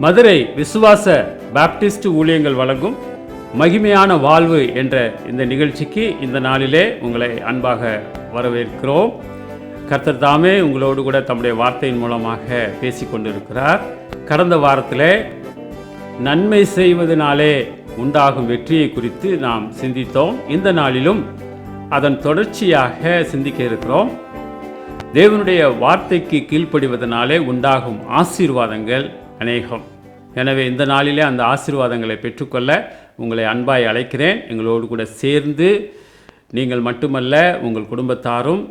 மதுரை விசுவாச பாப்டிஸ்ட் ஊழியங்கள் வழங்கும் மகிமையான வாழ்வு என்ற இந்த நிகழ்ச்சிக்கு இந்த நாளிலே உங்களை அன்பாக வரவேற்கிறோம். கர்த்தர் தாமே உங்களோடு கூட தம்முடைய வார்த்தையின் மூலமாக பேசிக்கொண்டிருக்கிறார். கடந்த வாரத்திலே நன்மை செய்வதனாலே உண்டாகும் வெற்றியை குறித்து நாம் சிந்தித்தோம். இந்த நாளிலும் அதன் தொடர்ச்சியாக சிந்திக்க இருக்கிறோம். தேவனுடைய வார்த்தைக்கு கீழ்ப்படிவதனாலே உண்டாகும் ஆசீர்வாதங்கள் அநேகம். எனவே இந்த நாளிலே அந்த ஆசீர்வாதங்களை பெற்றுக்கொள்ள உங்களை அன்பாய் அழைக்கிறேன். எங்களோடு கூட சேர்ந்து நீங்கள் மட்டுமல்ல உங்கள் குடும்பத்தாரும்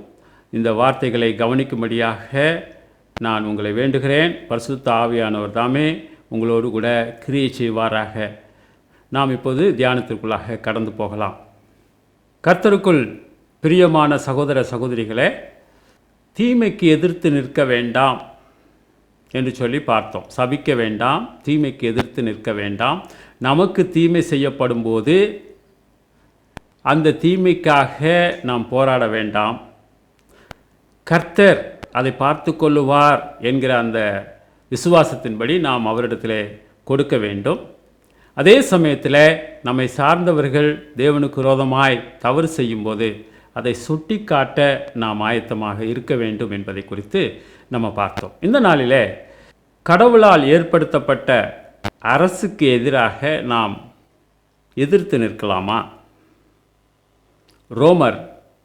இந்த வார்த்தைகளை கவனிக்கும்படியாக நான் உங்களை வேண்டுகிறேன். பரிசுத்த ஆவியானவர் தாமே உங்களோடு கூட கிரியை செய்வாராக. நாம் இப்போது தியானத்திற்குள்ளாக கடந்து போகலாம். கர்த்தருக்குள் பிரியமான சகோதர சகோதரிகளே, தீமைக்கு எதிர்த்து நிற்க வேண்டாம் என்று சொல்லி பார்த்தோம். சபிக்க வேண்டாம், தீமைக்கு எதிர்த்து நிற்க வேண்டாம். நமக்கு தீமை செய்யப்படும் போது அந்த தீமைக்காக நாம் போராட வேண்டாம். கர்த்தர் அதை பார்த்து கொள்ளுவார் என்கிற அந்த விசுவாசத்தின்படி நாம் அவரிடத்தில் கொடுக்க வேண்டும். அதே சமயத்தில் நம்மை சார்ந்தவர்கள் தேவனுக்கு விரோதமாய் தவறு செய்யும்போது அதை சுட்டி காட்ட நாம் ஆயத்தமாக இருக்க வேண்டும் என்பதை குறித்து நம்ம பார்த்தோம். இந்த நாளிலே கடவுளால் ஏற்படுத்தப்பட்ட அரசுக்கு எதிராக நாம் எதிர்த்து நிற்கலாமா? ரோமர்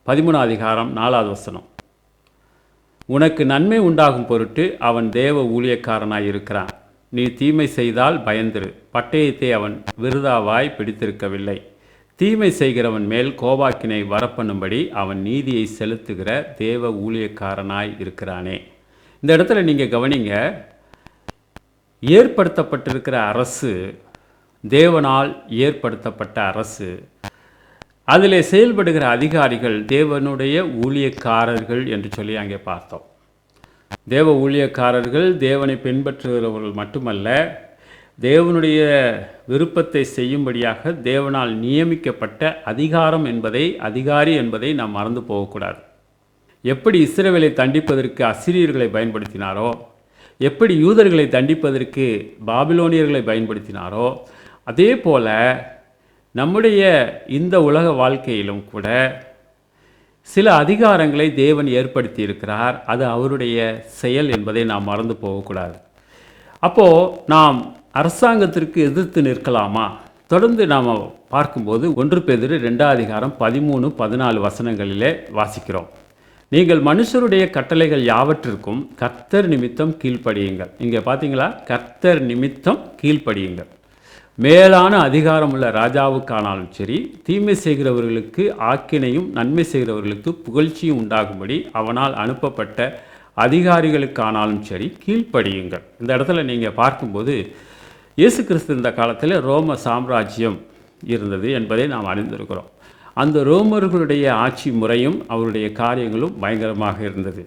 13:4 உனக்கு நன்மை உண்டாகும் பொருட்டு அவன் தேவ ஊழியக்காரனாய் இருக்கிறான். நீ தீமை செய்தால் பயந்திரு, பட்டயத்தை அவன் விருதாவாய் பிடித்திருக்கவில்லை. தீமை செய்கிறவன் மேல் கோபாக்கினை வரப்பண்ணும்படி அவன் நீதியை செலுத்துகிற தேவ ஊழியக்காரனாய் இருக்கிறானே. இந்த இடத்துல நீங்கள் கவனிங்க, ஏற்படுத்தப்பட்டிருக்கிற அரசு தேவனால் ஏற்படுத்தப்பட்ட அரசு. அதில் செயல்படுகிற அதிகாரிகள் தேவனுடைய ஊழியக்காரர்கள் என்று சொல்லி அங்கே பார்த்தோம். தேவ ஊழியக்காரர்கள் தேவனை பின்பற்றுகிறவர்கள் மட்டுமல்ல, தேவனுடைய விருப்பத்தை செய்யும்படியாக தேவனால் நியமிக்கப்பட்ட அதிகாரி என்பதை நாம் மறந்து போகக்கூடாது. எப்படி இஸ்ரவேலை தண்டிப்பதற்கு அசிரியர்களை பயன்படுத்தினாரோ, எப்படி யூதர்களை தண்டிப்பதற்கு பாபிலோனியர்களை பயன்படுத்தினாரோ, அதே போல நம்முடைய இந்த உலக வாழ்க்கையிலும் கூட சில அதிகாரங்களை தேவன் ஏற்படுத்தி இருக்கிறார். அது அவருடைய செயல் என்பதை நாம் மறந்து போகக்கூடாது. அப்போது நாம் அரசாங்கத்திற்கு எதிர்த்து நிற்கலாமா? தொடர்ந்து நாம் பார்க்கும்போது 1 பேதுரு 2:13-14 வாசிக்கிறோம். நீங்கள் மனுஷருடைய கட்டளைகள் யாவற்றிற்கும் கர்த்தர் நிமித்தம் கீழ்ப்படியுங்கள். இங்கே பார்த்தீங்களா, கர்த்தர் நிமித்தம் கீழ்ப்படியுங்கள். மேலான அதிகாரமுள்ள ராஜாவுக்கானாலும் சரி, தீமை செய்கிறவர்களுக்கு ஆக்கினையும் நன்மை செய்கிறவர்களுக்கு புகழ்ச்சியும் உண்டாகும்படி அவனால் அனுப்பப்பட்ட அதிகாரிகளுக்கானாலும் சரி கீழ்ப்படியுங்கள். இந்த இடத்துல நீங்கள் பார்க்கும்போது இயேசு கிறிஸ்து இந்த காலத்தில் ரோம சாம்ராஜ்யம் இருந்தது என்பதை நாம் அறிந்திருக்கிறோம். அந்த ரோமர்களுடைய ஆட்சி முறையும் அவருடைய காரியங்களும் பயங்கரமாக இருந்தது.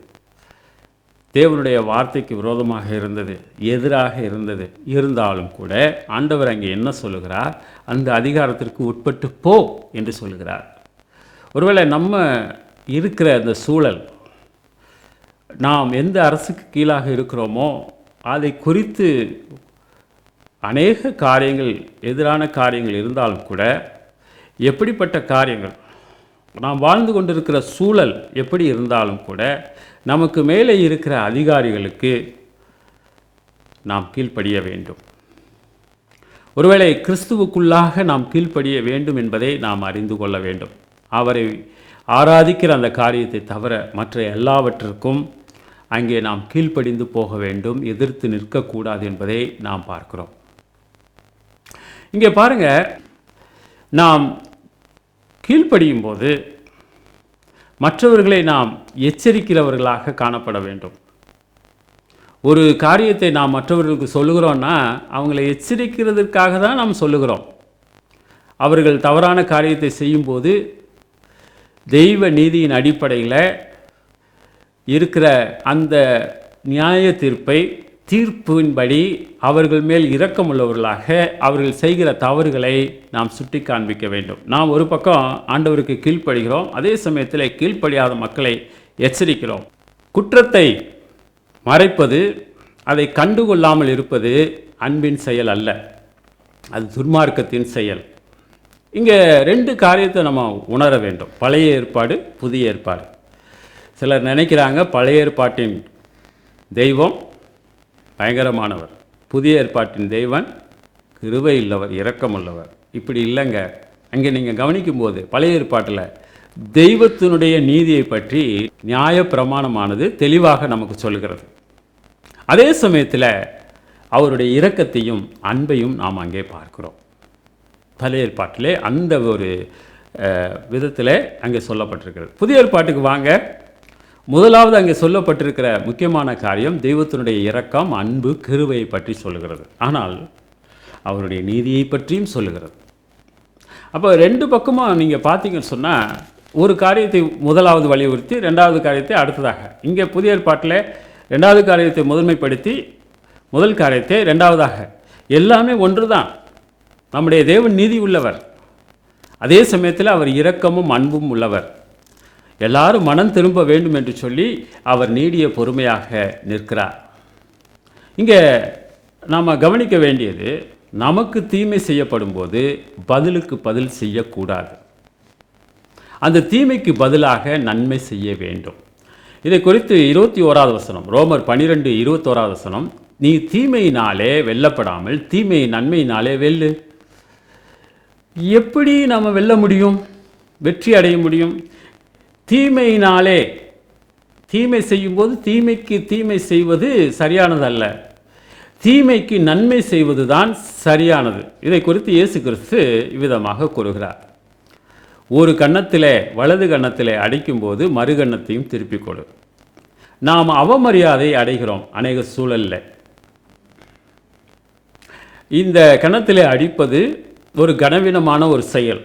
தேவனுடைய வார்த்தைக்கு விரோதமாக இருந்தது, எதிராக இருந்தது. இருந்தாலும் கூட ஆண்டவர் அங்கே என்ன சொல்லுகிறார்? அந்த அதிகாரத்திற்கு உட்பட்டு போ என்று சொல்லுகிறார். ஒருவேளை நம்ம இருக்கிற அந்த சூழல், நாம் எந்த அரசுக்கு கீழாக இருக்கிறோமோ அதை குறித்து அநேக காரியங்கள், எதிரான காரியங்கள் இருந்தாலும் கூட, எப்படிப்பட்ட காரியங்கள், நாம் வாழ்ந்து கொண்டிருக்கிற சூழல் எப்படி இருந்தாலும் கூட, நமக்கு மேலே இருக்கிற அதிகாரிகளுக்கு நாம் கீழ்ப்படிய வேண்டும். ஒருவேளை கிறிஸ்துவுக்குள்ளாக நாம் கீழ்ப்படிய வேண்டும் என்பதை நாம் அறிந்து கொள்ள வேண்டும். அவரை ஆராதிக்கிற அந்த காரியத்தை தவிர மற்ற எல்லாவற்றிற்கும் அங்கே நாம் கீழ்ப்படிந்து போக வேண்டும், எதிர்த்து நிற்கக்கூடாது என்பதை நாம் பார்க்கிறோம். இங்கே பாருங்க, நாம் கீழ்ப்படியும் போது மற்றவர்களை நாம் எச்சரிக்கிறவர்களாக காணப்பட வேண்டும். ஒரு காரியத்தை நாம் மற்றவர்களுக்கு சொல்லுகிறோன்னா அவங்களை எச்சரிக்கிறதுக்காக தான் நாம் சொல்லுகிறோம். அவர்கள் தவறான காரியத்தை செய்யும்போது தெய்வ நீதியின் அடிப்படையில் இருக்கிற அந்த நியாய தீர்ப்பின்படி அவர்கள் மேல் இரக்கமுள்ளவர்களாக அவர்கள் செய்கிற தவறுகளை நாம் சுட்டி காண்பிக்க வேண்டும். நாம் ஒரு பக்கம் ஆண்டவருக்கு கீழ்ப்படுகிறோம், அதே சமயத்தில் கீழ்ப்படியாத மக்களை எச்சரிக்கிறோம். குற்றத்தை மறைப்பது, அதை கண்டுகொள்ளாமல் இருப்பது அன்பின் செயல் அல்ல, அது துன்மார்க்கத்தின் செயல். இங்கே 2 காரியத்தை நம்ம உணர வேண்டும். பழைய ஏற்பாடு, புதிய ஏற்பாடு. சிலர் நினைக்கிறாங்க பழைய ஏற்பாட்டின் தெய்வம் பயங்கரமானவர், புதிய ஏற்பாட்டின் தெய்வன் கிருபை உள்ளவர், இரக்கமுள்ளவர். இப்படி இல்லைங்க. அங்கே நீங்கள் கவனிக்கும்போது பழைய ஏற்பாட்டில் தெய்வத்தினுடைய நீதியை பற்றி நியாய பிரமாணமானது தெளிவாக நமக்கு சொல்கிறது. அதே சமயத்தில் அவருடைய இரக்கத்தையும் அன்பையும் நாம் அங்கே பார்க்கிறோம். பழைய ஏற்பாட்டிலே அந்த ஒரு விதத்தில் அங்கே சொல்லப்பட்டிருக்கிறது. புதிய ஏற்பாட்டுக்கு வாங்க. முதலாவது அங்கே சொல்லப்பட்டிருக்கிற முக்கியமான காரியம் தெய்வத்தினுடைய இரக்கம், அன்பு, கிருபையை பற்றி சொல்லுகிறது. ஆனால் அவருடைய நீதியை பற்றியும் சொல்லுகிறது. அப்போ 2 பக்கமும் நீங்கள் பார்த்தீங்கன்னு சொன்னால் ஒரு காரியத்தை முதலாவது வலியுறுத்தி 2வது காரியத்தை அடுத்ததாக, இங்கே புதிய ஏற்பாட்டில் 2வது காரியத்தை முதன்மைப்படுத்தி முதல் காரியத்தை 2வதாக, எல்லாமே ஒன்று தான். நம்முடைய தேவன் நீதி உள்ளவர், அதே சமயத்தில் அவர் இரக்கமும் அன்பும் உள்ளவர். எல்லாரும் மனம் திரும்ப வேண்டும் என்று சொல்லி அவர் நீடிய பொறுமையாக நிற்கிறார். இங்கே நாம் கவனிக்க வேண்டியது, நமக்கு தீமை செய்யப்படும் போது பதிலுக்கு பதில் செய்யக்கூடாது. அந்த தீமைக்கு பதிலாக நன்மை செய்ய வேண்டும். இதை குறித்து 21வது வசனம், ரோமர் 12:21வது வசனம், நீ தீமையினாலே வெல்லப்படாமல் தீமையை நன்மையினாலே வெல்லு. எப்படி நம்ம வெல்ல முடியும், வெற்றி அடைய முடியும்? தீமையினாலே, தீமை செய்யும்போது தீமைக்கு தீமை செய்வது சரியானதல்ல, தீமைக்கு நன்மை செய்வது தான் சரியானது. இதை குறித்து இயேசு கிறிஸ்து இவ்விதமாக கூறுகிறார், ஒரு கன்னத்திலே வலது கன்னத்திலே அடிக்கும்போது மறு கன்னத்தையும் திருப்பிக் கொடு. நாம் அவமரியாதை அடைகிறோம் அநேக சூழலில். இந்த கன்னத்திலே அடிப்பது ஒரு கனவீனமான ஒரு செயல்.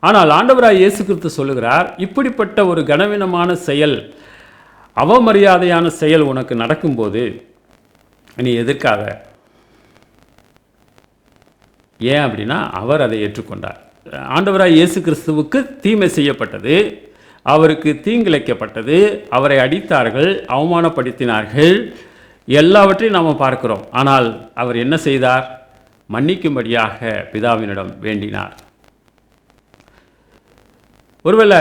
ஆனால் ஆண்டவராய் இயேசு கிறிஸ்து சொல்லுகிறார், இப்படிப்பட்ட ஒரு கனவீனமான செயல், அவமரியாதையான செயல் உனக்கு நடக்கும்போது நீ எதிர்க்காத. ஏன் அப்படின்னா அவர் அதை ஏற்றுக்கொண்டார். ஆண்டவராய் இயேசு கிறிஸ்துவுக்கு தீமை செய்யப்பட்டது, அவருக்கு தீங்கிழைக்கப்பட்டது, அவரை அடித்தார்கள், அவமானப்படுத்தினார்கள், எல்லாவற்றையும் நாம் பார்க்கிறோம். ஆனால் அவர் என்ன செய்தார்? மன்னிக்கும்படியாக பிதாவினிடம் வேண்டினார். ஒருவேளை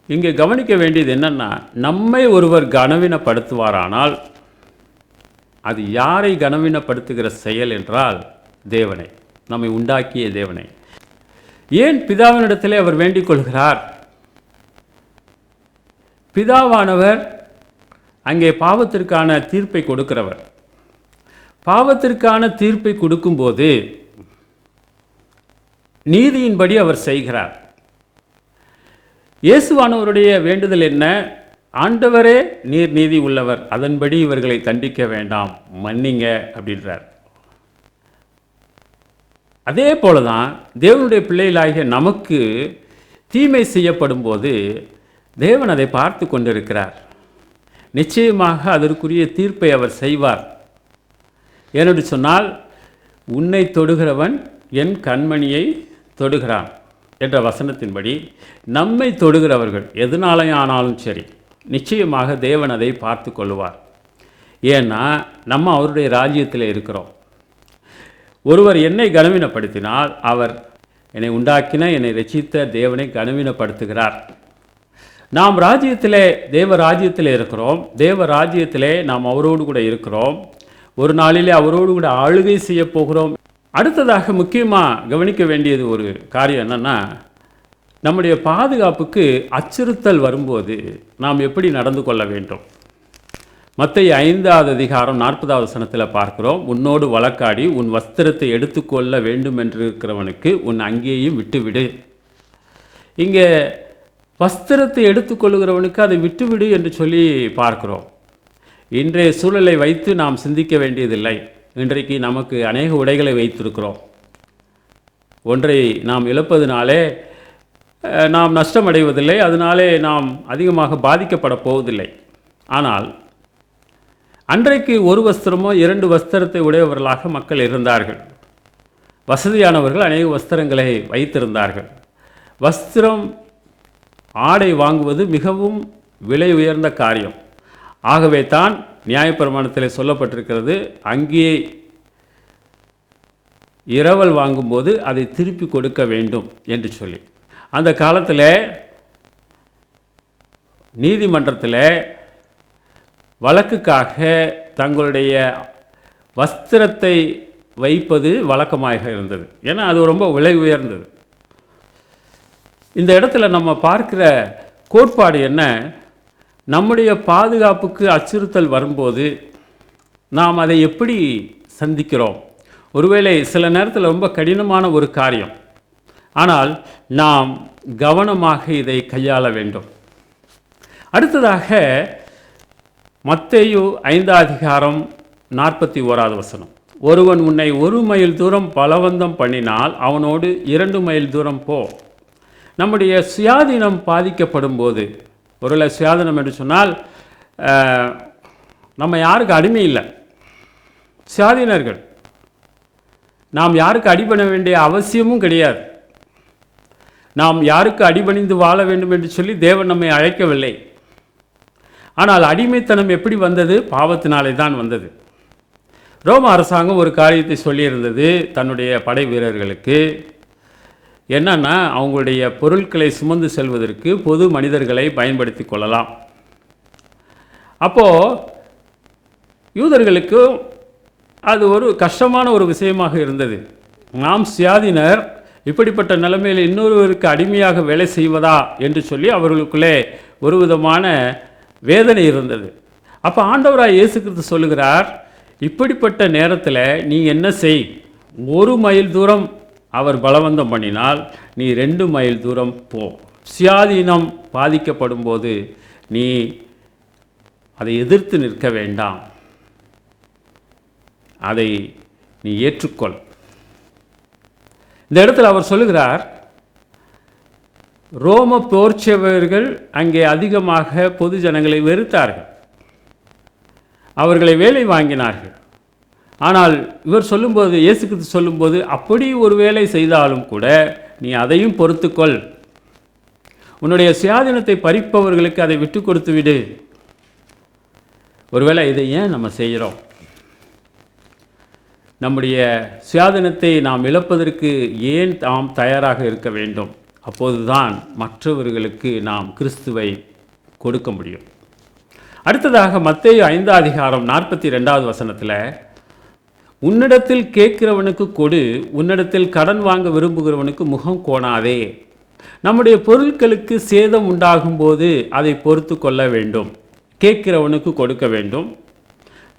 இங்கே கவனிக்க வேண்டியது என்னன்னா, நம்மை ஒருவர் கனவீனப்படுத்துவாரானால் அது யாரை கனவீனப்படுத்துகிற செயல் என்றால் தேவனை, நம்மை உண்டாக்கிய தேவனை. ஏன் பிதாவினிடத்திலே அவர் வேண்டிக் கொள்கிறார்? பிதாவானவர் அங்கே பாவத்திற்கான தீர்ப்பை கொடுக்கிறவர். பாவத்திற்கான தீர்ப்பை கொடுக்கும்போது நீதியின்படி அவர் செய்கிறார். இயேசுவானவருடைய வேண்டுதல் என்ன? ஆண்டவரே நீர் நீதி உள்ளவர், அதன்படி இவர்களை தண்டிக்க வேண்டாம், மன்னிங்க அப்படின்றார். அதே போல தான் தேவனுடைய பிள்ளைகளாகிய நமக்கு தீமை செய்யப்படும் போது தேவன் அதை பார்த்து கொண்டிருக்கிறார். நிச்சயமாக அதற்குரிய தீர்ப்பை அவர் செய்வார். ஏனென்று சொன்னால், உன்னை தொடுகிறவன் என் கண்மணியை தொடுகிறான் என்ற வசனத்தின்படி நம்மை தொடுகிறவர்கள் எதனாலேயானாலும் சரி, நிச்சயமாக தேவன் அதை பார்த்து கொள்வார். ஏன்னா நம்ம அவருடைய ராஜ்யத்தில் இருக்கிறோம். ஒருவர் என்னை கனவீனப்படுத்தினால் அவர் என்னை உண்டாக்கின, என்னை ரட்சித்த தேவனை கனவீனப்படுத்துகிறார். நாம் ராஜ்யத்திலே, தேவ ராஜ்யத்திலே இருக்கிறோம். தேவ ராஜ்யத்திலே நாம் அவரோடு கூட இருக்கிறோம். ஒரு நாளிலே அவரோடு கூட ஆளுகை செய்ய போகிறோம். அடுத்ததாக முக்கியமாக கவனிக்க வேண்டியது ஒரு காரியம் என்னென்னா, நம்முடைய பாதுகாப்புக்கு அச்சுறுத்தல் வரும்போது நாம் எப்படி நடந்து கொள்ள வேண்டும். மத்தேயு 5வது அதிகாரம் 40வது வசனத்தில் பார்க்கிறோம், உன்னோடு வழக்காடி உன் வஸ்திரத்தை எடுத்துக்கொள்ள வேண்டும் என்று இருக்கிறவனுக்கு உன் அங்கேயும் விட்டுவிடு. இங்கே வஸ்திரத்தை எடுத்துக்கொள்கிறவனுக்கு அதை விட்டுவிடு என்று சொல்லி பார்க்கிறோம். இன்றைய சூழலை வைத்து நாம் சிந்திக்க வேண்டியதில்லை. இன்றைக்கு நமக்கு அநேக உடைகளை வைத்திருக்கிறோம். ஒன்றை நாம் இழப்பதினாலே நாம் நஷ்டமடைவதில்லை, அதனாலே நாம் அதிகமாக பாதிக்கப்பட போவதில்லை. ஆனால் அன்றைக்கு ஒரு வஸ்திரமோ 2 வஸ்திரத்தை உடையவர்களாக மக்கள் இருந்தார்கள். வசதியானவர்கள் அநேக வஸ்திரங்களை வைத்திருந்தார்கள். வஸ்திரம், ஆடை வாங்குவது மிகவும் விலை உயர்ந்த காரியம். ஆகவே தான் நியாயப்பிரமாணத்தில் சொல்லப்பட்டிருக்கிறது, அங்கே இரவல் வாங்கும்போது அதை திருப்பி கொடுக்க வேண்டும் என்று சொல்லி. அந்த காலத்தில் நீதிமன்றத்தில் வழக்குக்காக தங்களுடைய வஸ்திரத்தை வைப்பது வழக்கமாக இருந்தது. ஏன்னா அது ரொம்ப விலை உயர்ந்தது. இந்த இடத்துல நம்ம பார்க்கிற கோட்பாடு என்ன? நம்முடைய பாதுகாப்புக்கு அச்சுறுத்தல் வரும்போது நாம் அதை எப்படி சந்திக்கிறோம்? ஒருவேளை சில நேரத்தில் ரொம்ப கடினமான ஒரு காரியம், ஆனால் நாம் கவனமாக இதை கையாள வேண்டும். அடுத்ததாக மத்தேயு 5:41 ஒருவன் உன்னை 1 மைல் தூரம் பலவந்தம் பண்ணினால் அவனோடு 2 மைல் தூரம் போ. நம்முடைய சுயாதீனம் பாதிக்கப்படும் போது, ஒருவேளை சுயாதீனம் என்று சொன்னால் நம்ம யாருக்கு அடிமை இல்லை, சுயாதீனர்கள். நாம் யாருக்கு அடிபண வேண்டிய அவசியமும் கிடையாது. நாம் யாருக்கு அடிபணிந்து வாழ வேண்டும் என்று சொல்லி தேவன் நம்மை அழைக்கவில்லை. ஆனால் அடிமைத்தனம் எப்படி வந்தது? பாவத்தினாலே தான் வந்தது. ரோம அரசாங்கம் ஒரு காரியத்தை சொல்லியிருந்தது தன்னுடைய படை வீரர்களுக்கு. என்னன்னா, அவங்களுடைய பொருட்களை சுமந்து செல்வதற்கு பொது மனிதர்களை பயன்படுத்தி கொள்ளலாம். அப்போது யூதர்களுக்கு அது ஒரு கஷ்டமான ஒரு விஷயமாக இருந்தது. நாம் சுயாதீனர், இப்படிப்பட்ட நிலைமையில் இன்னொருவருக்கு அடிமையாக வேலை செய்வதா என்று சொல்லி அவர்களுக்குள்ளே ஒரு விதமான வேதனை இருந்தது. அப்போ ஆண்டவராய் இயேசு கிறிஸ்து சொல்லுகிறார், இப்படிப்பட்ட நேரத்தில் நீ என்ன செய்? 1 மைல் தூரம் அவர் பலவந்தம் பண்ணினால் நீ 2 மைல் தூரம் போ. சுயாதீனம் பாதிக்கப்படும் போது நீ அதை எதிர்த்து நிற்க வேண்டாம், அதை நீ ஏற்றுக்கொள். இந்த இடத்துல அவர் சொல்லுகிறார், ரோம போர்ச்சேவர்கள் அங்கே அதிகமாக பொது ஜனங்களை வெறுத்தார்கள், அவர்களை வேலை வாங்கினார்கள். ஆனால் இவர் சொல்லும்போது, இயேசு கிறிஸ்து சொல்லும்போது, அப்படி ஒரு வேலை செய்தாலும் கூட நீ அதையும் பொறுத்துக்கொள், உன்னுடைய சுயாதீனத்தை பறிப்பவர்களுக்கு அதை விட்டு கொடுத்து விடு. ஒருவேளை இதை ஏன் நம்ம செய்கிறோம்? நம்முடைய சுயாதீனத்தை நாம் இழப்பதற்கு ஏன் நாம் தயாராக இருக்க வேண்டும்? அப்போதுதான் மற்றவர்களுக்கு நாம் கிறிஸ்துவை கொடுக்க முடியும். அடுத்ததாக மத்தேயு 5:42 உன்னிடத்தில் கேட்கிறவனுக்கு கொடு, உன்னிடத்தில் கடன் வாங்க விரும்புகிறவனுக்கு முகம் கோணாதே. நம்முடைய பொருட்களுக்கு சேதம் உண்டாகும் போது அதை பொறுத்து கொள்ள வேண்டும். கேட்கிறவனுக்கு கொடுக்க வேண்டும்,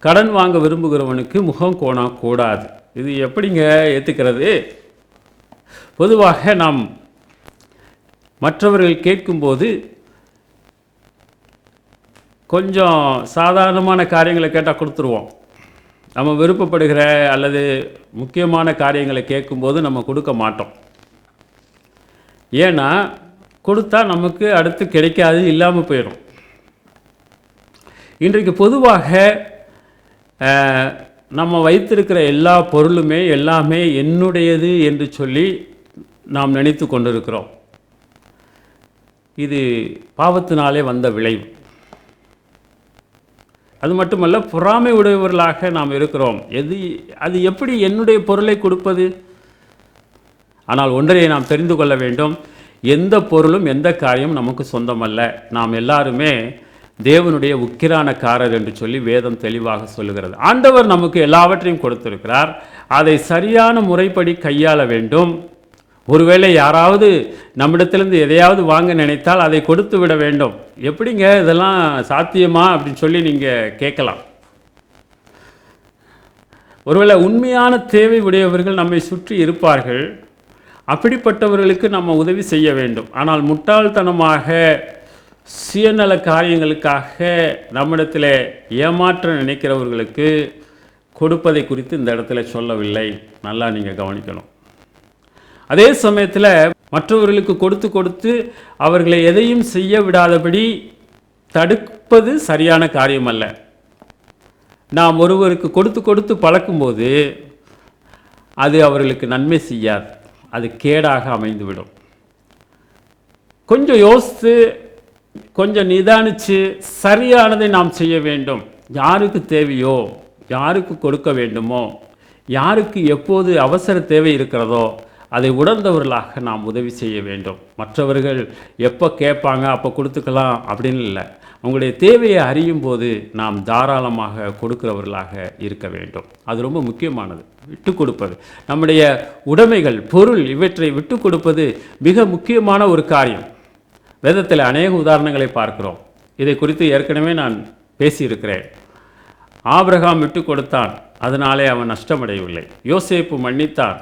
கடன் வாங்க விரும்புகிறவனுக்கு முகம் கோணக்கூடாது. இது எப்படிங்க ஏற்றுக்கிறது? பொதுவாக நாம் மற்றவர்கள் கேட்கும்போது கொஞ்சம் சாதாரணமான காரியங்களை கேட்டால் கொடுத்துருவோம். நம்ம விருப்பப்படுகிற அல்லது முக்கியமான காரியங்களை கேட்கும்போது நம்ம கொடுக்க மாட்டோம். ஏன்னா கொடுத்தா நமக்கு அடுத்து கிடைக்காது, இல்லாமல் போயிடும். இன்றைக்கு பொதுவாக நம்ம வைத்திருக்கிற எல்லா பொருளுமே எல்லாமே என்னுடையது என்று சொல்லி நாம் நினைத்து கொண்டிருக்கிறோம். இது பாவத்தினாலே வந்த விளைவு. அது மட்டுமல்ல, பொறாமை உடையவர்களாக நாம் இருக்கிறோம். அது எப்படி என்னுடைய பொருளை கொடுப்பது? ஆனால் ஒன்றை நாம் தெரிந்து கொள்ள வேண்டும், எந்த பொருளும் எந்த காரியம் நமக்கு சொந்தமல்ல. நாம் எல்லாருமே தேவனுடைய உக்கிரானக்காரர் என்று சொல்லி வேதம் தெளிவாக சொல்லுகிறது. ஆண்டவர் நமக்கு எல்லாவற்றையும் கொடுத்திருக்கிறார், அதை சரியான முறைப்படி கையாள வேண்டும். ஒருவேளை யாராவது நம்மிடத்திலிருந்து எதையாவது வாங்க நினைத்தால் அதை கொடுத்து விட வேண்டும். எப்படிங்க இதெல்லாம் சாத்தியமா அப்படின்னு சொல்லி நீங்கள் கேட்கலாம். ஒருவேளை உண்மையான தேவை உடையவர்கள் நம்மை சுற்றி இருப்பார்கள், அப்படிப்பட்டவர்களுக்கு நம்ம உதவி செய்ய வேண்டும். ஆனால் முட்டாள்தனமாக சுயநல காரியங்களுக்காக நம்மிடத்தில் ஏமாற்ற நினைக்கிறவர்களுக்கு கொடுப்பதை குறித்து இந்த இடத்துல சொல்லவில்லை. நல்லா நீங்கள் கவனிக்கணும். அதே சமயத்தில் மற்றவர்களுக்கு கொடுத்து கொடுத்து அவர்களை எதையும் செய்ய விடாதபடி தடுப்பது சரியான காரியம் அல்ல. நாம் ஒருவருக்கு கொடுத்து கொடுத்து பழக்கும்போது அது அவர்களுக்கு நன்மை செய்யாது, அது கேடாக அமைந்துவிடும். கொஞ்சம் யோசித்து கொஞ்சம் நிதானித்து சரியானதை நாம் செய்ய வேண்டும். யாருக்கு தேவையோ, யாருக்கு கொடுக்க வேண்டுமோ, யாருக்கு எப்போது அவசர தேவை இருக்கிறதோ அதை உணர்ந்தவர்களாக நாம் உதவி செய்ய வேண்டும். மற்றவர்கள் எப்போ கேட்பாங்க அப்போ கொடுத்துக்கலாம் அப்படின்னு இல்லை. அவங்களுடைய தேவையை அறியும் போது நாம் தாராளமாக கொடுக்கிறவர்களாக இருக்க வேண்டும். அது ரொம்ப முக்கியமானது. விட்டு கொடுப்பது, நம்முடைய உடைமைகள், பொருள், இவற்றை விட்டு கொடுப்பது மிக முக்கியமான ஒரு காரியம். வேதத்தில் அநேக உதாரணங்களை பார்க்கிறோம். இதை குறித்து ஏற்கனவே நான் பேசியிருக்கிறேன். ஆபிரகாம் விட்டு கொடுத்தான், அதனாலே அவன் நஷ்டமடையவில்லை. யோசேப்பு மன்னித்தான்,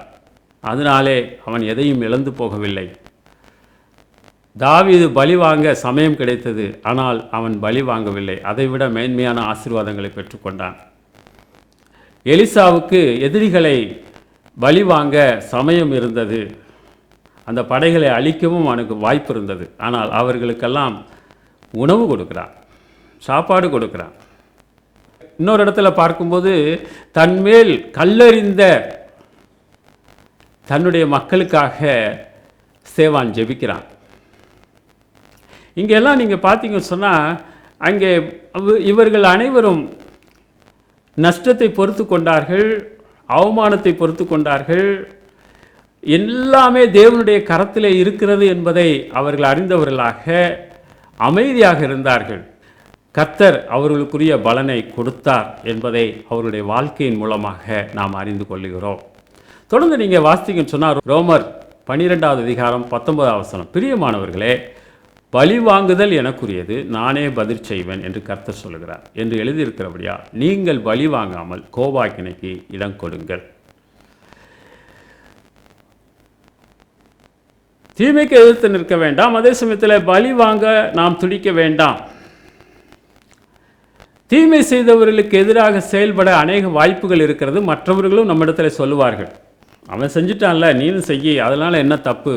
அதனாலே அவன் எதையும் இழந்து போகவில்லை. தாவீது பலி வாங்க சமயம் கிடைத்தது, ஆனால் அவன் பலி வாங்கவில்லை. அதைவிட மேன்மையான ஆசீர்வாதங்களை பெற்றுக்கொண்டான். எலிசாவுக்கு எதிரிகளை பலி வாங்க சமயம் இருந்தது, அந்த படைகளை அழிக்கவும் அவனுக்கு வாய்ப்பு இருந்தது. ஆனால் அவர்களுக்கெல்லாம் உணவு கொடுக்குறான், சாப்பாடு கொடுக்குறான். இன்னொரு இடத்துல பார்க்கும்போது தன்மேல் கல்லறிந்த தன்னுடைய மக்களுக்காக சேவான் ஜெபிக்கிறான். இங்கெல்லாம் நீங்கள் பார்த்தீங்கன்னு சொன்னால், அங்கே இவர்கள் அனைவரும் நஷ்டத்தை பொறுத்து கொண்டார்கள், அவமானத்தை பொறுத்து கொண்டார்கள். எல்லாமே தேவனுடைய கரத்திலே இருக்கிறது என்பதை அவர்கள் அறிந்தவர்களாக அமைதியாக இருந்தார்கள். கர்த்தர் அவர்களுக்குரிய பலனை கொடுத்தார் என்பதை அவருடைய வாழ்க்கையின் மூலமாக நாம் அறிந்து கொள்கிறோம். தொடர்ந்து நீங்கள் வாசித்தீங்கன்னு சொன்னால் ரோமர் 12வது அதிகாரம் 19வது வசனம், பிரியமானவர்களே, பழி வாங்குதல் எனக்குரியது, நானே பதில் செய்வேன் என்று கர்த்தர் சொல்லுகிறார் என்று எழுதியிருக்கிறபடியா நீங்கள் பழி வாங்காமல் கோபாக்கினைக்கு இடம் கொடுங்கள். தீமைக்கு எதிர்த்து நிற்க வேண்டாம், அதே சமயத்தில் பழி வாங்க நாம் துடிக்க வேண்டாம். தீமை செய்தவர்களுக்கு எதிராக செயல்பட அநேக வாய்ப்புகள் இருக்கிறது. மற்றவர்களும் நம்மிடத்தில் சொல்லுவார்கள், அவன் செஞ்சிட்டான்ல நீனும் செய்ய, அதனால் என்ன தப்பு,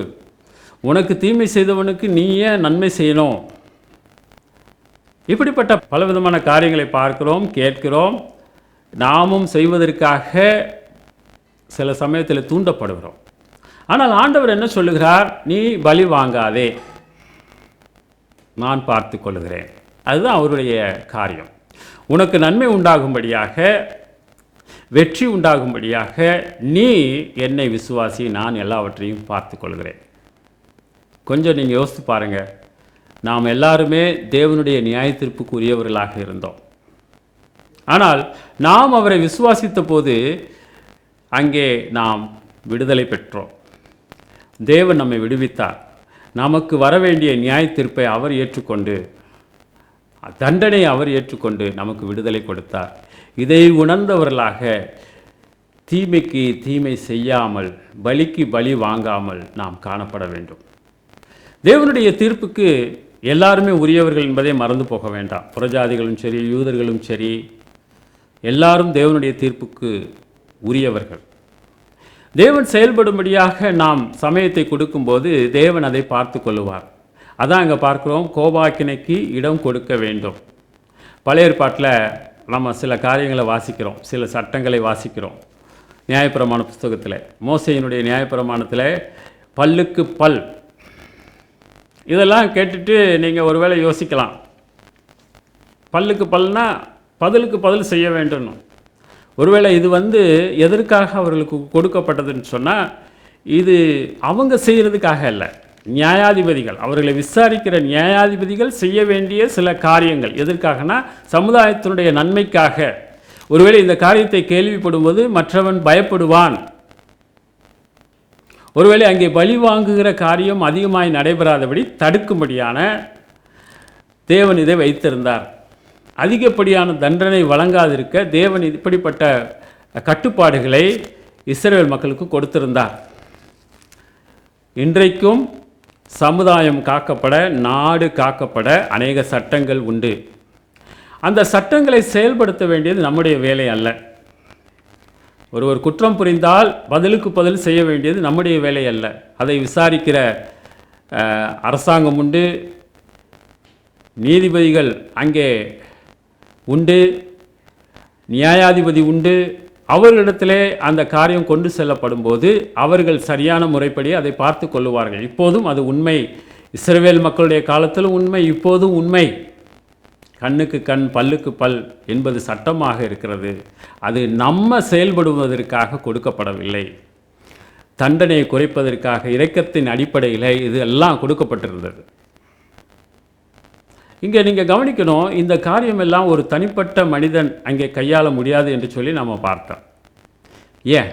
உனக்கு தீமை செய்தவனுக்கு நீ ஏன் நன்மை செய்யணும். இப்படிப்பட்ட பலவிதமான காரியங்களை பார்க்கிறோம், கேட்கிறோம். நாமும் செய்வதற்காக சில சமயத்தில் தூண்டப்படுகிறோம். ஆனால் ஆண்டவர் என்ன சொல்லுகிறார், நீ பலி வாங்காதே, நான் பார்த்து கொள்ளுகிறேன். அதுதான் அவருடைய காரியம். உனக்கு நன்மை உண்டாகும்படியாக, வெற்றி உண்டாகும்படியாக நீ என்னை விசுவாசி, நான் எல்லாவற்றையும் பார்த்து கொள்கிறேன். கொஞ்சம் நீங்கள் யோசித்து பாருங்கள். நாம் எல்லாருமே தேவனுடைய நியாய தீர்ப்புக்கு உரியவர்களாக இருந்தோம். ஆனால் நாம் அவரை விசுவாசித்த போது அங்கே நாம் விடுதலை பெற்றோம். தேவன் நம்மை விடுவித்தார். நமக்கு வரவேண்டிய நியாய தீர்ப்பை அவர் ஏற்றுக்கொண்டு, தண்டனை அவர் ஏற்றுக்கொண்டு நமக்கு விடுதலை கொடுத்தார். இதை உணர்ந்தவர்களாக தீமைக்கு தீமை செய்யாமல், பலிக்கு பலி வாங்காமல் நாம் காணப்பட வேண்டும். தேவனுடைய தீர்ப்புக்கு எல்லாருமே உரியவர்கள் என்பதை மறந்து போக வேண்டாம். புறஜாதிகளும் சரி, யூதர்களும் சரி, எல்லாரும் தேவனுடைய தீர்ப்புக்கு உரியவர்கள். தேவன் செயல்படும்படியாக நாம் சமயத்தை கொடுக்கும்போது தேவன் அதை பார்த்து கொள்ளுவார். அதான் அங்கே பார்க்குறோம், கோபாக்கினைக்கு இடம் கொடுக்க வேண்டும். பழைய ஏற்பாட்டில் நம்ம சில காரியங்களை வாசிக்கிறோம், சில சட்டங்களை வாசிக்கிறோம். நியாயப்பிரமாண புஸ்தகத்தில், மோசையினுடைய நியாயப்பிரமாணத்தில் பல்லுக்கு பல், இதெல்லாம் கேட்டுட்டு நீங்கள் ஒருவேளை யோசிக்கலாம், பல்லுக்கு பல்னா பதிலுக்கு பதில் செய்ய வேண்டும். ஒருவேளை இது எதற்காக அவர்களுக்கு கொடுக்கப்பட்டதுன்னு சொன்னால், இது அவங்க செய்கிறதுக்காக இல்லை, நியாயாதிபதிகள், அவர்களை விசாரிக்கிற நியாயாதிபதிகள் செய்ய வேண்டிய சில காரியங்கள். எதற்காகனா சமுதாயத்தினுடைய நன்மைக்காக. ஒருவேளை இந்த காரியத்தை கேள்விப்படும்போது மற்றவன் பயப்படுவான். ஒருவேளை அங்கே பலி வாங்குகிற காரியம் அதிகமாய் நடைபெறாதபடி தடுக்கும்படியான தேவன் இதை வைத்திருந்தார். அதிகப்படியான தண்டனை வழங்காதிருக்க தேவன் இப்படிப்பட்ட கட்டுப்பாடுகளை இஸ்ரவேல் மக்களுக்கு கொடுத்திருந்தார். இன்றைக்கும் சமுதாயம் காக்கப்பட, நாடு காக்கப்பட அநேக சட்டங்கள் உண்டு. அந்த சட்டங்களை செயல்படுத்த வேண்டியது நம்முடைய வேலை அல்ல. ஒருவர் குற்றம் புரிந்தால் பதிலுக்கு பதில் செய்ய வேண்டியது நம்முடைய வேலை அல்ல. அதை விசாரிக்கிற அரசாங்கம் உண்டு, நீதிபதிகள் அங்கே உண்டு, நியாயாதிபதி உண்டு. அவர்களிடத்திலே அந்த காரியம் கொண்டு செல்லப்படும் போது அவர்கள் சரியான முறைப்படி அதை பார்த்து கொள்ளுவார்கள். இப்போதும் அது உண்மை. இஸ்ரவேல் மக்களுடைய காலத்திலும் உண்மை, இப்போதும் உண்மை. கண்ணுக்கு கண் பல்லுக்கு பல் என்பது சட்டமாக இருக்கிறது. அது நம்ம செயல்படுவதற்காக கொடுக்கப்படவில்லை, தண்டனையை குறைப்பதற்காக இரக்கத்தின் அடிப்படையில் இது எல்லாம் கொடுக்கப்பட்டிருந்தது. இங்கே நீங்கள் கவனிக்கணும், இந்த காரியமெல்லாம் ஒரு தனிப்பட்ட மனிதன் அங்கே கையாள முடியாது என்று சொல்லி நம்ம பார்த்தோம். ஏன்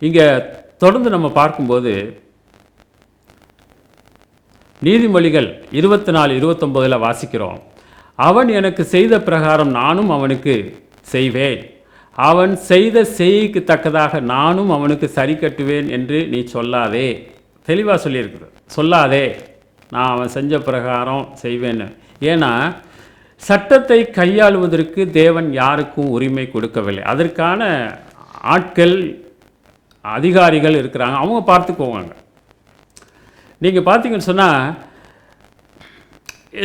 இங்கே தொடர்ந்து நம்ம பார்க்கும்போது நீதிமொழிகள் 24:29 வாசிக்கிறோம், அவன் எனக்கு செய்த பிரகாரம் நானும் அவனுக்கு செய்வேன், அவன் செய்த செய்கைக்கு தக்கதாக நானும் அவனுக்கு சரி கட்டுவேன் என்று நீ சொல்லாதே. தெளிவாக சொல்லியிருக்குது, சொல்லாதே, நான் அவன் செஞ்ச பிரகாரம் செய்வேன்னு. ஏன்னா சட்டத்தை கையாளுவதற்கு தேவன் யாருக்கும் உரிமை கொடுக்கவில்லை. அதற்கான ஆட்கள் அதிகாரிகள் இருக்கிறாங்க, அவங்க பார்த்துக்குவாங்க. நீங்கள் பார்த்தீங்கன்னு சொன்னால்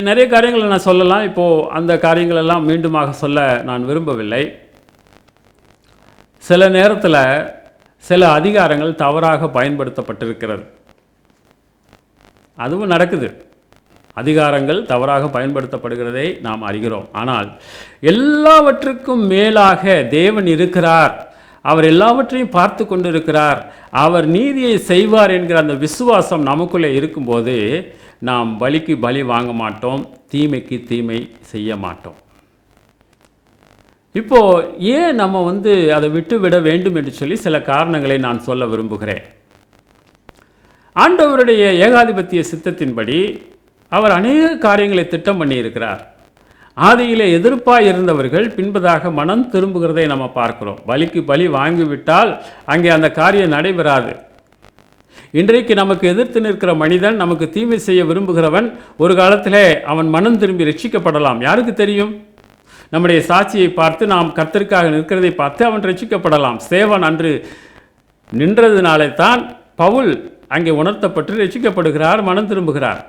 நிறைய காரியங்களை நான் சொல்லலாம், இப்போது அந்த காரியங்களெல்லாம் மீண்டுமாக சொல்ல நான் விரும்பவில்லை. சில நேரத்தில் சில அதிகாரங்கள் தவறாக பயன்படுத்தப்பட்டிருக்கிறது, அதுவும் நடக்குது. அதிகாரங்கள் தவறாக பயன்படுத்தப்படுகிறதை நாம் அறிகிறோம். ஆனால் எல்லாவற்றுக்கும் மேலாக தேவன் இருக்கிறார், அவர் எல்லாவற்றையும் பார்த்து கொண்டிருக்கிறார், அவர் நீதியை செய்வார் என்கிற அந்த விசுவாசம் நமக்குள்ளே இருக்கும்போது நாம் பலிக்கு பலி வாங்க மாட்டோம், தீமைக்கு தீமை செய்ய மாட்டோம். இப்போது ஏன் நம்ம அதை விட்டுவிட வேண்டும் என்று சொல்லி சில காரணங்களை நான் சொல்ல விரும்புகிறேன். ஆண்டவருடைய ஏகாதிபத்திய சித்தத்தின்படி அவர் அநேக காரியங்களை திட்டம் பண்ணியிருக்கிறார். ஆதியிலே எதிர்ப்பாக இருந்தவர்கள் பின்பதாக மனம் திரும்புகிறதை நம்ம பார்க்கிறோம். பலிக்கு பலி வாங்கிவிட்டால் அங்கே அந்த காரியம் நடைபெறாது. இன்றைக்கு நமக்கு எதிர்த்து நிற்கிற மனிதன், நமக்கு தீமை செய்ய விரும்புகிறவன், ஒரு காலத்திலே அவன் மனம் திரும்பி ரட்சிக்கப்படலாம். யாருக்கு தெரியும்? நம்முடைய சாட்சியை பார்த்து, நாம் கர்த்தருக்காக நிற்கிறதை பார்த்து அவன் ரட்சிக்கப்படலாம். ஸ்தேவான் அன்று நின்றதுனாலே தான் பவுல் அங்கே உணர்த்தப்பட்டு ரட்சிக்கப்படுகிறார், மனம் திரும்புகிறார்.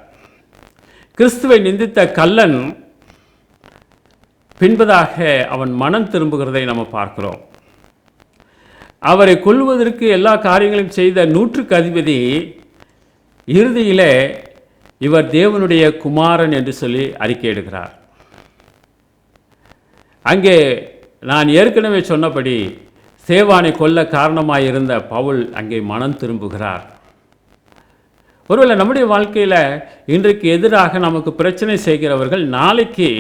கிறிஸ்துவை நிந்தித்த கள்ளன் பின்பதாக அவன் மனம் திரும்புகிறதை நம்ம பார்க்கிறோம். அவரை கொல்வதற்கு எல்லா காரியங்களையும் செய்த 100க்கு அதிபதி இறுதியிலே இவர் தேவனுடைய குமாரன் என்று சொல்லி அறிக்கையிடுகிறார். அங்கே நான் ஏற்கனவே சொன்னபடி சேவானை கொல்ல காரணமாயிருந்த பவுல் அங்கே மனம் திரும்புகிறார். ஒருவேளை நம்முடைய வாழ்க்கையில் இன்றைக்கு எதிராக நமக்கு பிரச்சனை செய்கிறவர்கள் நாளைக்கு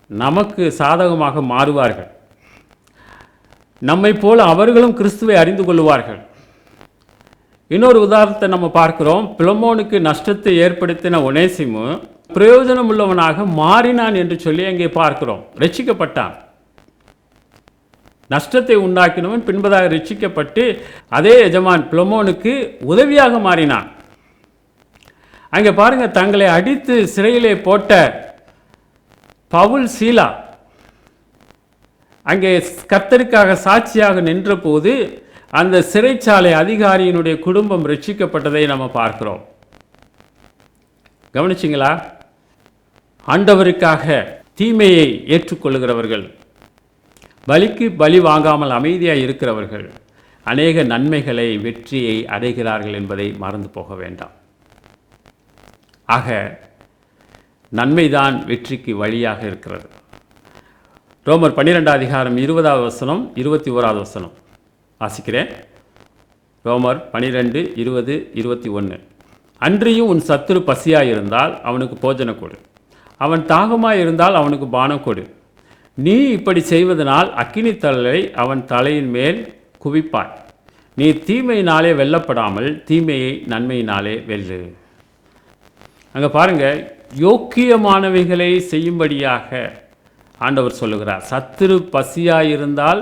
நமக்கு சாதகமாக மாறுவார்கள். நம்மை போல அவர்களும் கிறிஸ்துவை அறிந்து கொள்வார்கள். இன்னொரு உதாரணத்தை நம்ம பார்க்கிறோம். பிலமோனுக்கு நஷ்டத்தை ஏற்படுத்தின ஒனேசிமு பிரயோஜனம் உள்ளவனாக மாறினான் என்று சொல்லி அங்கே பார்க்கிறோம். ரட்சிக்கப்பட்டான். நஷ்டத்தை உண்டாக்கினவன் பின்பதாக ரட்சிக்கப்பட்டு அதே எஜமான் பிலமோனுக்கு உதவியாக மாறினான். அங்கே பாருங்க, தங்களை அடித்து சிறையிலே போட்ட பவுல் சீலா அங்கே கர்த்தருக்காக சாட்சியாக நின்ற போது அந்த சிறைச்சாலை அதிகாரியினுடைய குடும்பம் ரட்சிக்கப்பட்டதை நம்ம பார்க்கிறோம். கவனிச்சிங்களா? ஆண்டவருக்காக தீமையை ஏற்றுக்கொள்கிறவர்கள், பலிக்கு பலி வாங்காமல் அமைதியாக இருக்கிறவர்கள் அநேக நன்மைகளை, வெற்றியை அடைகிறார்கள் என்பதை மறந்து போக வேண்டாம். ஆக நன்மைதான் வெற்றிக்கு வழியாக இருக்கிறது. ரோமர் 12:20 21 வாசிக்கிறேன். ரோமர் 12:20-21. அன்றியும் உன் சத்துரு பசியாயிருந்தால் அவனுக்கு போஜன கொடு, அவன் தாகமாயிருந்தால் அவனுக்கு பானம் கொடு. நீ இப்படி செய்வதனால் அக்கினி தழலை அவன் தலையின் மேல் குவிப்பாய். நீ தீமையினாலே வெல்லப்படாமல் தீமையை நன்மையினாலே வெல்லு. அங்கே பாருங்க, யோக்கியமானவைகளை செய்யும்படியாக ஆண்டவர் சொல்லுகிறார். சத்துரு பசியாயிருந்தால்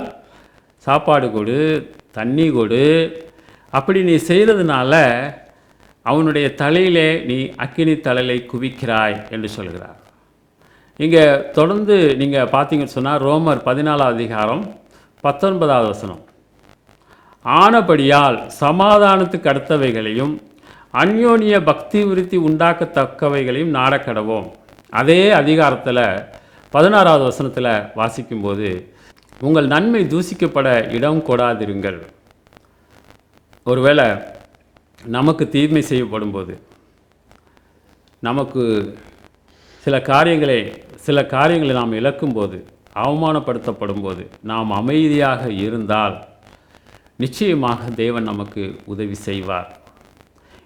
சாப்பாடு கொடு, தண்ணி கொடு. அப்படி நீ செய்கிறதுனால அவனுடைய தலையிலே நீ அக்கினி தழலை குவிக்கிறாய் என்று சொல்கிறார். இங்கே தொடர்ந்து நீங்கள் பார்த்தீங்கன்னு சொன்னால் ரோமர் 14:19 ஆனபடியால் சமாதானத்துக்கு அடுத்தவைகளையும் அந்யோன்ய பக்தி விருத்தி உண்டாக்கத்தக்கவைகளையும் நாடக்கடவோம். அதே அதிகாரத்தில் 16 வாசிக்கும்போது, உங்கள் நன்மை தூசிக்கப்பட இடம் கொடாதிருங்கள். ஒருவேளை நமக்கு தீமை செய்யப்படும் போது நமக்கு சில காரியங்களை நாம் இழக்கும்போது, அவமானப்படுத்தப்படும் போது நாம் அமைதியாக இருந்தால் நிச்சயமாக தேவன் நமக்கு உதவி செய்வார்.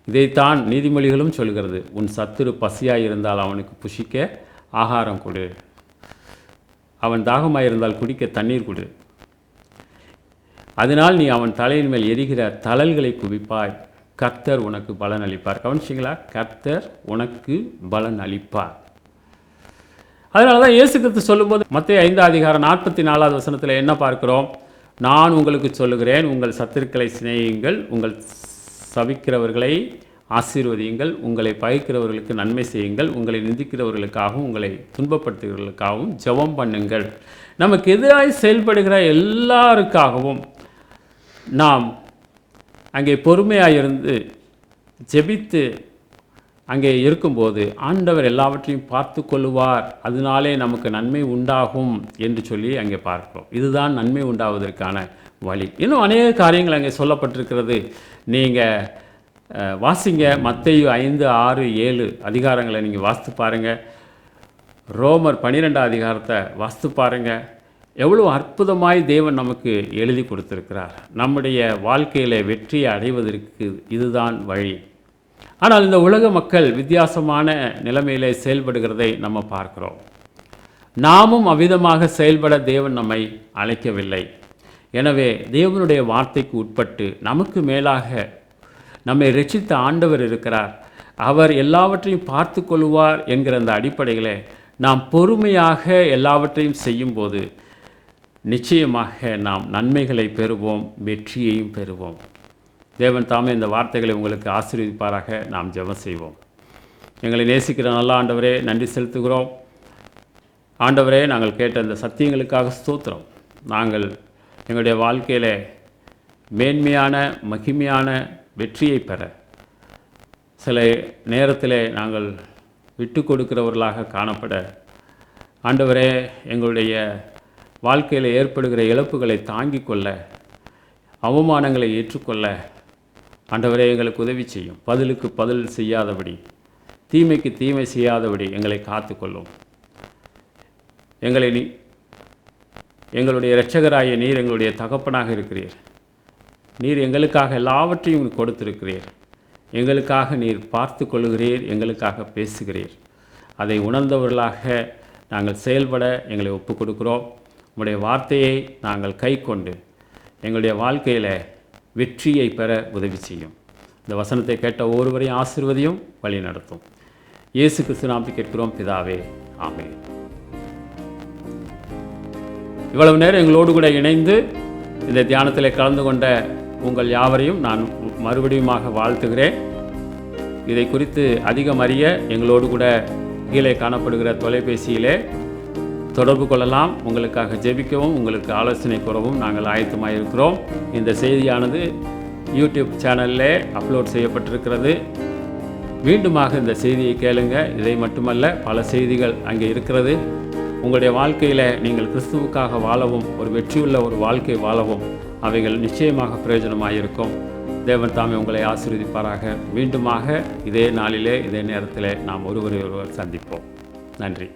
இதைத்தான் நீதிமொழிகளும் சொல்கிறது. உன் சத்துரு பசியாக இருந்தால் அவனுக்கு புசிக்க ஆகாரம் கொடு, அவன் தாகமாக இருந்தால் குடிக்க தண்ணீர் கொடு, அதனால் நீ அவன் தலையின் மேல் எரிகிற தழல்களை குவிப்பாய், கர்த்தர் உனக்கு பலன் அளிப்பார். கவனிச்சிங்களா? கர்த்தர் உனக்கு பலன் அளிப்பார். அதனால தான் இயேசு கிறிஸ்து சொல்லும்போது மத்தேயு 5:44 வசனத்தில் என்ன பார்க்கிறோம்? நான் உங்களுக்கு சொல்லுகிறேன், உங்கள் சத்துருக்களை சிநேகியுங்கள், உங்கள் சபிக்கிறவர்களை ஆசீர்வதியுங்கள், உங்களை பகைக்கிறவர்களுக்கு நன்மை செய்யுங்கள், உங்களை நிந்திக்கிறவர்களுக்காகவும் உங்களை துன்பப்படுத்துகிறவர்களுக்காகவும் ஜெபம் பண்ணுங்கள். நமக்கு எதிராக செயல்படுகிற எல்லாருக்காகவும் நாம் அங்கே பொறுமையாக இருந்து ஜெபித்து அங்கே இருக்கும்போது ஆண்டவர் எல்லாவற்றையும் பார்த்து கொள்ளுவார், அதனாலே நமக்கு நன்மை உண்டாகும் என்று சொல்லி அங்கே பார்க்கிறோம். இதுதான் நன்மை உண்டாவதற்கான வழி. இன்னும் அநேக காரியங்கள் அங்கே சொல்லப்பட்டிருக்கிறது. நீங்கள் வாசிங்க, மத்தேயு 5, 6, 7 அதிகாரங்களை நீங்கள் வாசித்து பாருங்கள். ரோமர் 12 அதிகாரத்தை வாசித்து பாருங்கள். எவ்வளோ அற்புதமாய் தேவன் நமக்கு எழுதி கொடுத்திருக்கிறார். நம்முடைய வாழ்க்கையில் வெற்றியை அடைவதற்கு இதுதான் வழி. ஆனால் இந்த உலக மக்கள் வித்தியாசமான நிலைமையிலே செயல்படுகிறதை நம்ம பார்க்கிறோம். நாமும் அவ்விதமாக செயல்பட தேவன் நம்மை அழைக்கவில்லை. எனவே தேவனுடைய வார்த்தைக்கு உட்பட்டு நமக்கு மேலாக நம்மை ரட்சித்த ஆண்டவர் இருக்கிறார், அவர் எல்லாவற்றையும் பார்த்து கொள்வார் என்கிற அந்த அடிப்படையில் நாம் பொறுமையாக எல்லாவற்றையும் செய்யும்போது நிச்சயமாக நாம் நன்மைகளை பெறுவோம், வெற்றியையும் பெறுவோம். தேவன் தாமே இந்த வார்த்தைகளை உங்களுக்கு ஆசீர்வதிப்பாராக. நாம் ஜெபம் செய்வோம். எங்களை நேசிக்கிற நல்ல ஆண்டவரே, நன்றி செலுத்துகிறோம். ஆண்டவரே, நாங்கள் கேட்ட இந்த சத்தியங்களுக்காக ஸ்தோத்திரம். நாங்கள் எங்களுடைய வாழ்க்கையில் மேன்மையான மகிமையான வெற்றியை பெற சில நேரத்தில் நாங்கள் விட்டு கொடுக்கிறவர்களாக காணப்பட, ஆண்டவரே, எங்களுடைய வாழ்க்கையில் ஏற்படுகிற இழப்புகளை தாங்கிக் கொள்ள, அவமானங்களை ஏற்றுக்கொள்ள ஆண்டவரே எங்களுக்கு உதவி செய்யும். பதிலுக்கு பதில் செய்யாதபடி, தீமைக்கு தீமை செய்யாதபடி எங்களை காத்துக்கொள்ளும். எங்களுடைய இரட்சகராகிய நீர் எங்களுடைய தகப்பனாக இருக்கிறீர். நீர் எங்களுக்காக எல்லாவற்றையும் கொடுத்திருக்கிறீர். எங்களுக்காக நீர் பார்த்து கொள்கிறீர், எங்களுக்காக பேசுகிறீர். அதை உணர்ந்தவர்களாக நாங்கள் செயல்பட எங்களை ஒப்புக் கொடுக்கிறோம். உம்முடைய வார்த்தையை நாங்கள் கை கொண்டு எங்களுடைய வாழ்க்கையில் வெற்றியை பெற உதவி செய்யும். இந்த வசனத்தை கேட்ட ஒவ்வொருவரையும் ஆசீர்வதியும், வழி நடத்தும். இயேசு கிறிஸ்து நாமத்தில் கேட்கிறோம் பிதாவே, ஆமென். இவ்வளவு நேரம் எங்களோடு கூட இணைந்து இந்த தியானத்தில் கலந்து கொண்ட உங்கள் யாவரையும் நான் மறுபடியுமாக வாழ்த்துகிறேன். இதை குறித்து அதிகம் அறிய எங்களோடு கூட கீழே காணப்படுகிற தொலைபேசியிலே தொடர்பு கொள்ளலாம். உங்களுக்காக ஜெபிக்கவும் உங்களுக்கு ஆலோசனை கூறவும் நாங்கள் ஆயத்தமாக இருக்கிறோம். இந்த செய்தியானது யூடியூப் சேனலில் அப்லோட் செய்யப்பட்டிருக்கிறது. மீண்டுமாக இந்த செய்தியை கேளுங்க. இதை மட்டுமல்ல, பல செய்திகள் அங்கே இருக்கிறது. உங்களுடைய வாழ்க்கையில் நீங்கள் கிறிஸ்துவுக்காக வாழவும், ஒரு வெற்றியுள்ள ஒரு வாழ்க்கை வாழவும் அவைகள் நிச்சயமாக பிரயோஜனமாக இருக்கும். தேவன் தாமே உங்களை ஆசீர்வதிப்பாராக. மீண்டுமாக இதே நாளிலே இதே நேரத்தில் நாம் ஒருவரை ஒருவர் சந்திப்போம். நன்றி.